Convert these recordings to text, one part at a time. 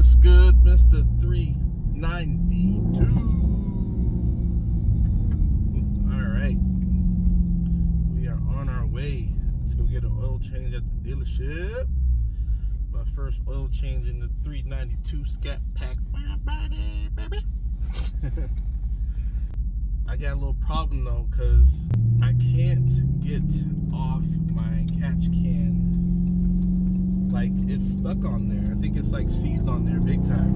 What's good, Mr. 392? Alright. We are on our way to go get an oil change at the dealership. My first oil change in the 392 Scat Pack. Baby. I got a little problem though, because I can't get off my catch can. Like, it's stuck on there. I think it's like seized on there big time.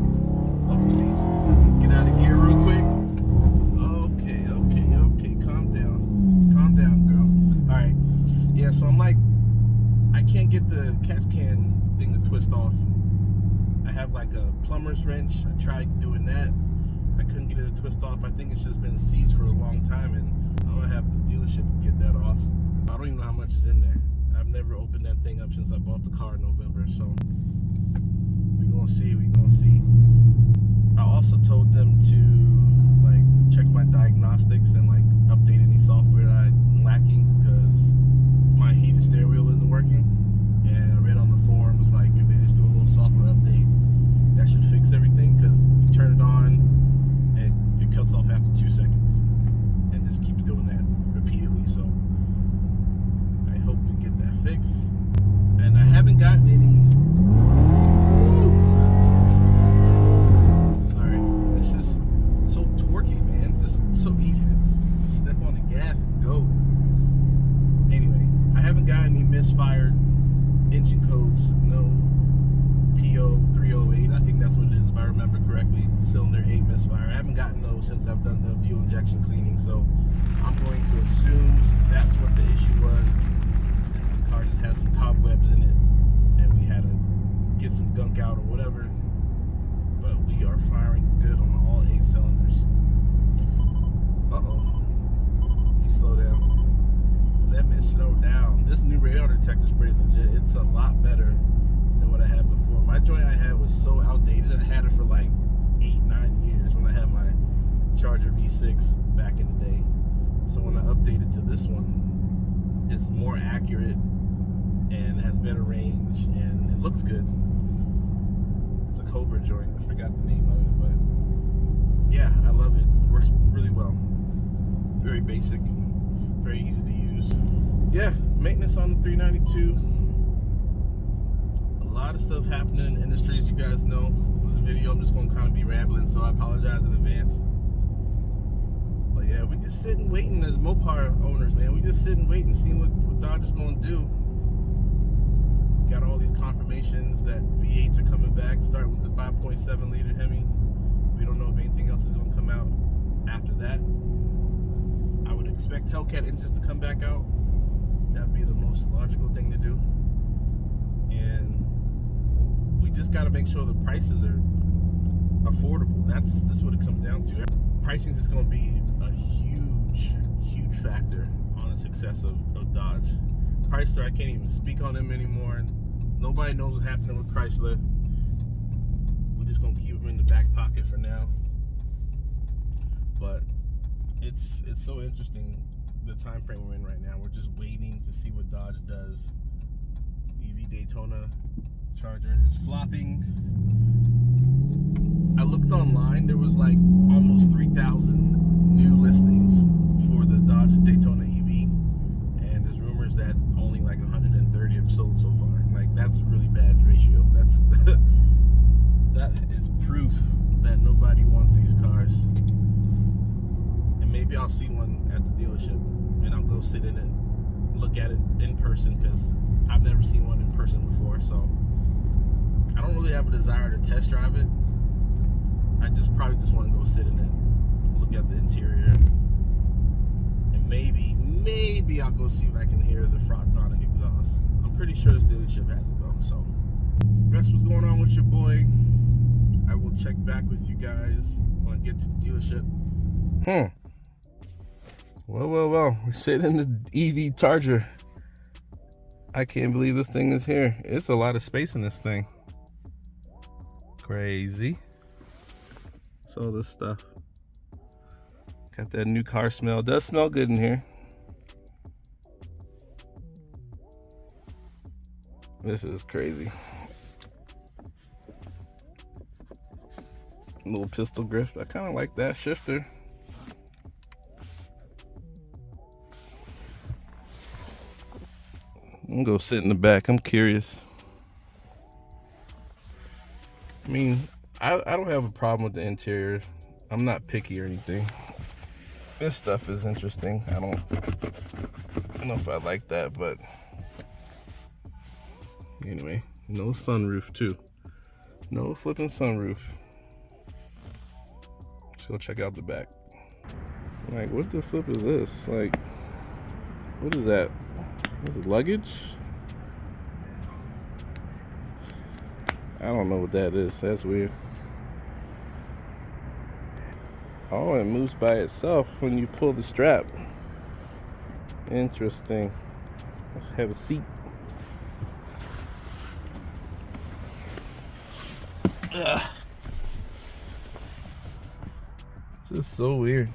Okay, let me get out of gear real quick. Okay. Calm down, girl. All right. Yeah, so I'm like, I can't get the catch can thing to twist off. I have like a plumber's wrench. I tried doing that. I couldn't get it to twist off. I think it's just been seized for a long time, and I'm gonna have the dealership get that off. I don't even know how much is in there. I've never opened that thing up since I bought the car in November, so we gonna see. I also told them to like check my diagnostics and like update any software that I'm lacking, because my heated steering wheel isn't working. And I read on the forums like if they just do a little software update, that should fix everything, because you turn it on and it cuts off after 2 seconds and just keeps doing that repeatedly. So I hope we get that fixed. And I haven't gotten any. Sorry, it's just so torquey, man. Just so easy to step on the gas and go. Anyway, I haven't got any misfired engine codes. No PO 308. I think that's what it is if I remember correctly. Cylinder 8 misfire. I haven't gotten those since I've done the fuel injection cleaning, so I'm going to assume that's what the issue was. The car just has some cobwebs in it, and we had to get some gunk out or whatever. But we are firing good on all 8 cylinders. Let me slow down. Let me slow down. This new radar detector is pretty legit. It's a lot better than what I had before. My joint I had was so outdated. I had it for like 8-9 years when I had my Charger V6 back in the day. So when I updated to this one, it's more accurate and has better range, and it looks good. It's a Cobra joint. I forgot the name of it, but yeah, I love it. It works really well. Very basic, very easy to use. Yeah, maintenance on the 392. A lot of stuff happening in the industry, as you guys know. This video, I'm just going to kind of be rambling, so I apologize in advance. But yeah, we just sitting waiting as Mopar owners, man. We just sitting waiting, seeing what Dodge is going to do. Got all these confirmations that V8s are coming back, starting with the 5.7 liter Hemi. We don't know if anything else is going to come out after that. I would expect Hellcat engines to come back out. That'd be the most logical thing to do. And we just got to make sure the prices are affordable. That's what it comes down to. Pricing is going to be a huge factor on the success of Dodge. Chrysler, I can't even speak on them anymore. Nobody knows what's happening with Chrysler. We're just gonna keep them in the back pocket for now. But it's so interesting, the time frame we're in right now. We're just waiting to see what Dodge does. EV Daytona Charger is flopping. I looked online, there was like almost 3,000 new listings for the Dodge Daytona EV, and there's rumors that only like 130 have sold so far. Like, that's really bad ratio. That's that is proof that nobody wants these cars. And maybe I'll see one at the dealership and I'll go sit in it, look at it in person, because I've never seen one in person before. So I don't really have a desire to test drive it. I probably just want to go sit in it, look at the interior, and maybe I'll go see if I can hear the Frotzonic exhaust. I'm pretty sure this dealership has it though. So that's what's going on with your boy. I will check back with you guys when I get to the dealership. Well, we're sitting in the EV Charger. I can't believe this thing is here. It's a lot of space in this thing. Crazy. So this stuff. Got that new car smell. It does smell good in here. This is crazy. Little pistol grips. I kind of like that shifter. I'm gonna go sit in the back. I'm curious. I mean, I don't have a problem with the interior. I'm not picky or anything. This stuff is interesting. I don't know if I like that, but anyway, no sunroof too. No flipping sunroof. Let's go check out the back. Like, what the flip is this? Like, what is that? Is it luggage? I don't know what that is. That's weird. Oh, it moves by itself when you pull the strap. Interesting. Let's have a seat. Ugh. This is so weird.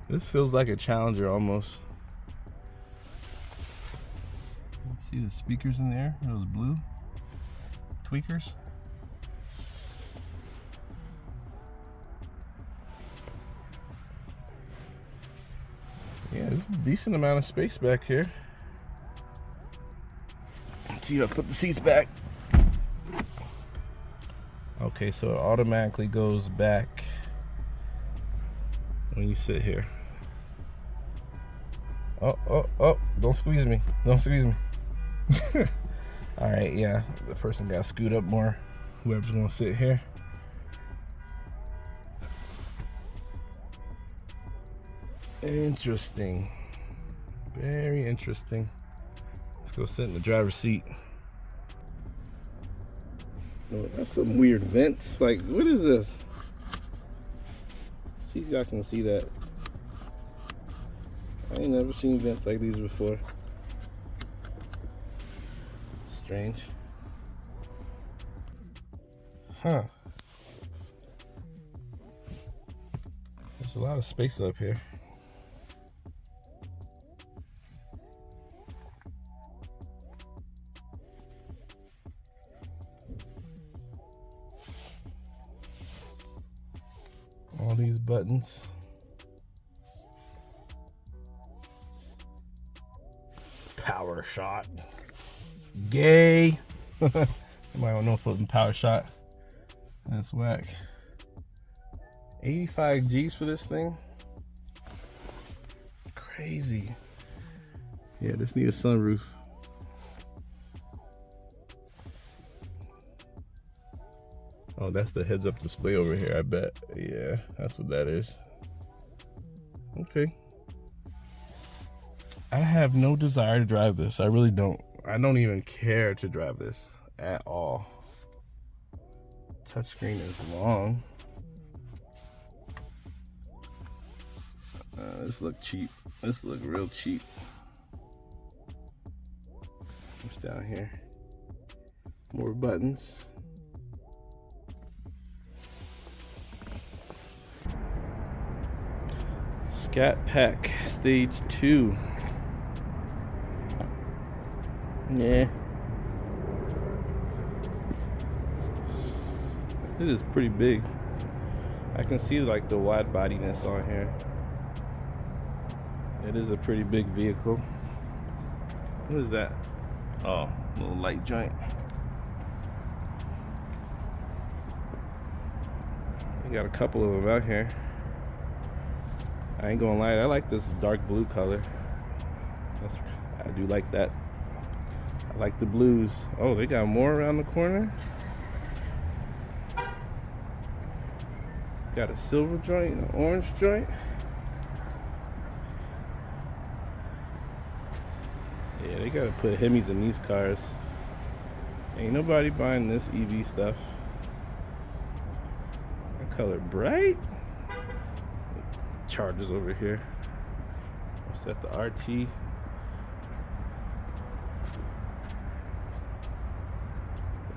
This feels like a Challenger almost. See the speakers in there? Those blue tweakers. Yeah, there's a decent amount of space back here. Let's see if I put the seats back. Okay, so it automatically goes back when you sit here. Oh, don't squeeze me. Don't squeeze me. All right, yeah, the person got to scoot up more, whoever's gonna sit here. Interesting. Very interesting. Let's go sit in the driver's seat. Oh, that's some weird vents. Like, what is this? See if y'all can see that. I ain't never seen vents like these before. Strange. Huh. There's a lot of space up here. All these buttons. Power shot. Gay. Somebody don't know flipping power shot. That's whack. 85 G's for this thing. Crazy. Yeah, this need a sunroof. Oh, that's the heads-up display over here, I bet. Yeah, that's what that is. Okay. I have no desire to drive this. I really don't. I don't even care to drive this at all. Touchscreen is long. This look cheap. This look real cheap. What's down here? More buttons. Scat Pack Stage 2. Yeah. It is pretty big. I can see like the wide bodiness on here. It is a pretty big vehicle. What is that? Oh, little light joint. We got a couple of them out here. I ain't gonna lie, I like this dark blue color. I do like that. I like the blues. Oh, they got more around the corner. Got a silver joint, an orange joint. Yeah, they gotta put Hemis in these cars. Ain't nobody buying this EV stuff. That color bright. Chargers over here. What's that? The RT.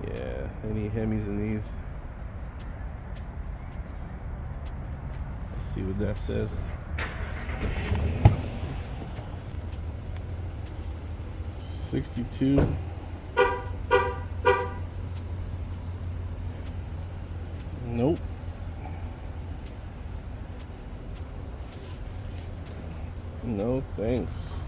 Yeah, they need Hemis in these. Let's see what that says. $62. Thanks.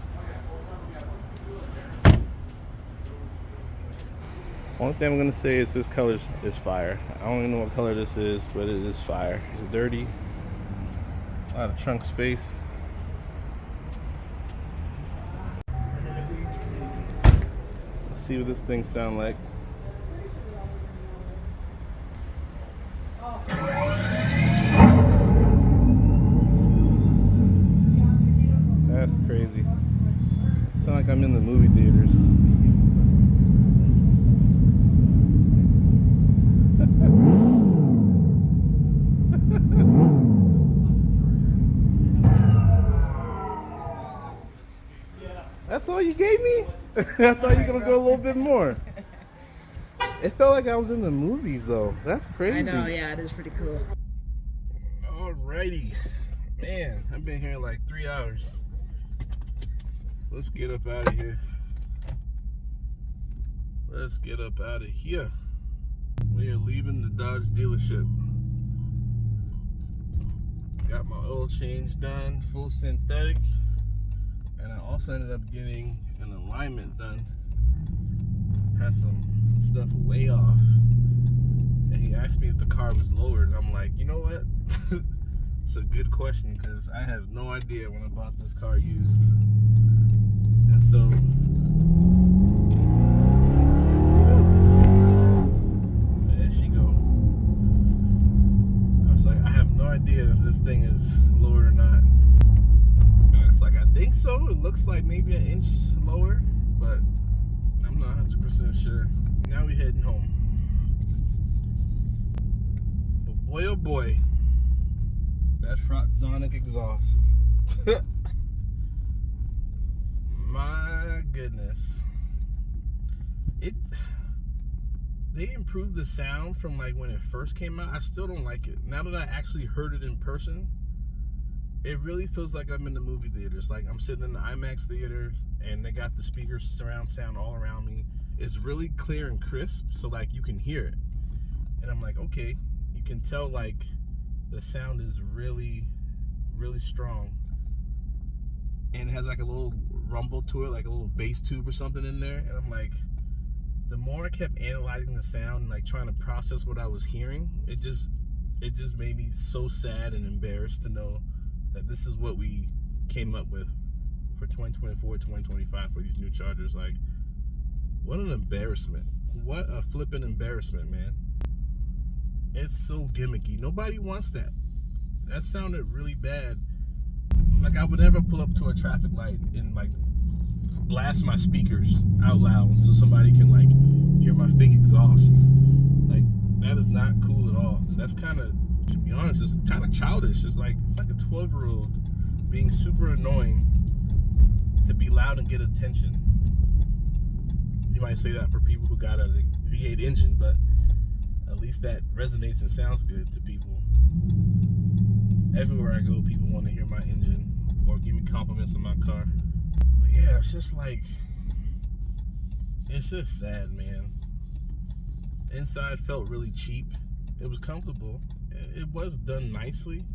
Only thing I'm gonna say is this color is fire. I don't even know what color this is, but it is fire. It's dirty. A lot of trunk space. Let's see what this thing sounds like. That's crazy. Sound like I'm in the movie theaters. That's all you gave me? I thought you were gonna go a little bit more. It felt like I was in the movies though. That's crazy. I know, yeah, it is pretty cool. Alrighty. Man, I've been here like 3 hours. Let's get up out of here. Let's get up out of here. We are leaving the Dodge dealership. Got my oil change done, full synthetic. And I also ended up getting an alignment done. Had some stuff way off. And he asked me if the car was lowered. And I'm like, you know what? It's a good question because I have no idea when I bought this car used. And so, there she go. I was like, I have no idea if this thing is lowered or not. It's like, I think so. It looks like maybe an inch lower, but I'm not 100% sure. Now we heading home. But boy, oh boy, that Frotzonic exhaust. My goodness. They improved the sound from like when it first came out. I still don't like it. Now that I actually heard it in person, it really feels like I'm in the movie theaters. Like I'm sitting in the IMAX theater and they got the speakers surround sound all around me. It's really clear and crisp, so like you can hear it. And I'm like, okay, you can tell like the sound is really, really strong. And it has like a little rumble to it, like a little bass tube or something in there. And I'm like, the more I kept analyzing the sound and like trying to process what I was hearing, it just made me so sad and embarrassed to know that this is what we came up with for 2024, 2025 for these new Chargers. Like, what an embarrassment. What a flippin' embarrassment, man. It's so gimmicky. Nobody wants that. That sounded really bad. Like, I would never pull up to a traffic light and, like, blast my speakers out loud so somebody can, like, hear my fake exhaust. Like, that is not cool at all. That's kind of, to be honest, it's kind of childish. It's like a 12-year-old being super annoying to be loud and get attention. You might say that for people who got a V8 engine, but at least that resonates and sounds good to people. Everywhere I go, people want to hear my engine or give me compliments on my car. But yeah, it's just like, it's just sad, man. Inside felt really cheap. It was comfortable. It was done nicely.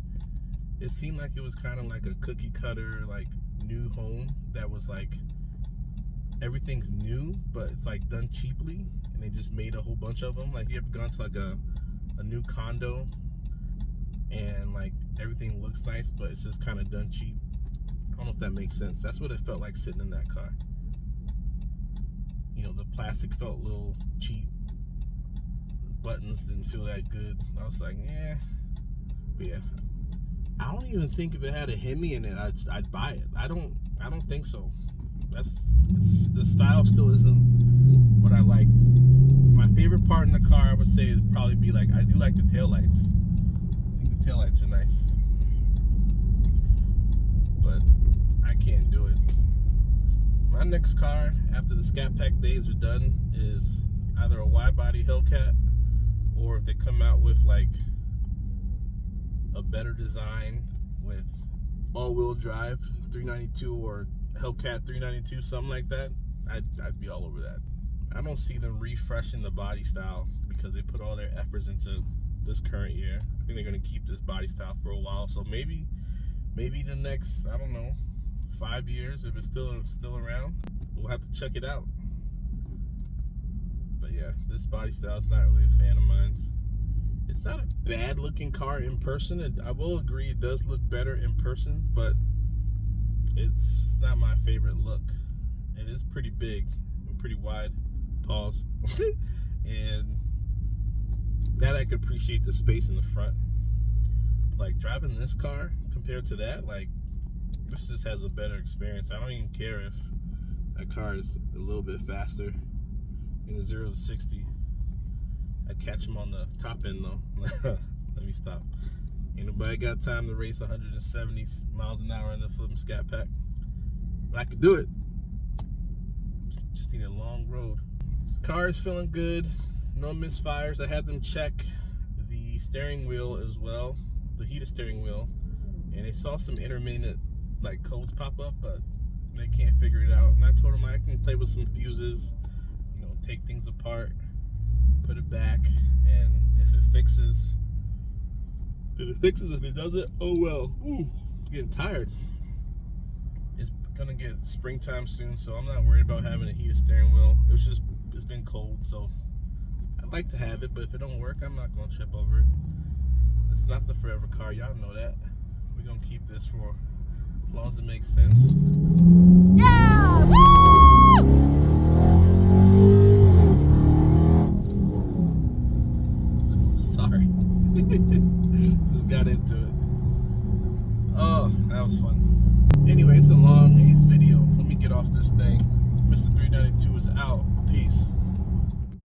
It seemed like it was kind of like a cookie cutter, like new home that was like, everything's new, but it's like done cheaply, and they just made a whole bunch of them. Like, you ever gone to like a new condo and like everything looks nice, but it's just kind of done cheap? I don't know if that makes sense. That's what it felt like sitting in that car. You know, the plastic felt a little cheap. The buttons didn't feel that good. I was like, yeah. But yeah, I don't even think if it had a Hemi in it, I'd buy it. I don't think so. The style still isn't what I like. My favorite part in the car, I would say, would probably be like, I do like the taillights. I think the taillights are nice. But I can't do it. My next car, after the Scat Pack days are done, is either a Widebody Hellcat, or if they come out with like a better design with all-wheel drive 392 or Hellcat 392, something like that, I'd be all over that. I don't see them refreshing the body style because they put all their efforts into this current year. I think they're going to keep this body style for a while. So maybe the next, I don't know, 5 years if it's still around. We'll have to check it out. But yeah, this body style is not really a fan of mine. It's not a bad looking car in person. I will agree it does look better in person, but it's not my favorite look. It is pretty big and pretty wide. Pause. And that I could appreciate the space in the front. Like driving this car compared to that, like this just has a better experience. I don't even care if that car is a little bit faster in the 0 to 60. I'd catch him on the top end though. Let me stop. Ain't nobody got time to race 170 miles an hour in the flipping Scat Pack. But I could do it. Just need a long road. Car is feeling good. No misfires. I had them check the steering wheel as well, the heated steering wheel, and they saw some intermittent like codes pop up, but they can't figure it out. And I told them I can play with some fuses, you know, take things apart, put it back, and if it fixes, then it fixes. If it doesn't, oh well. Ooh, I'm getting tired. It's gonna get springtime soon, so I'm not worried about having a heated steering wheel. It's been cold, so I'd like to have it, but if it don't work, I'm not gonna trip over it. It's not the forever car, y'all know that. We're gonna keep this for as long as it makes sense. Yeah! Woo! Sorry. Just got into it. Oh, that was fun. Anyway, it's a long Ace video. Let me get off this thing. Mr. 392 is out. Peace.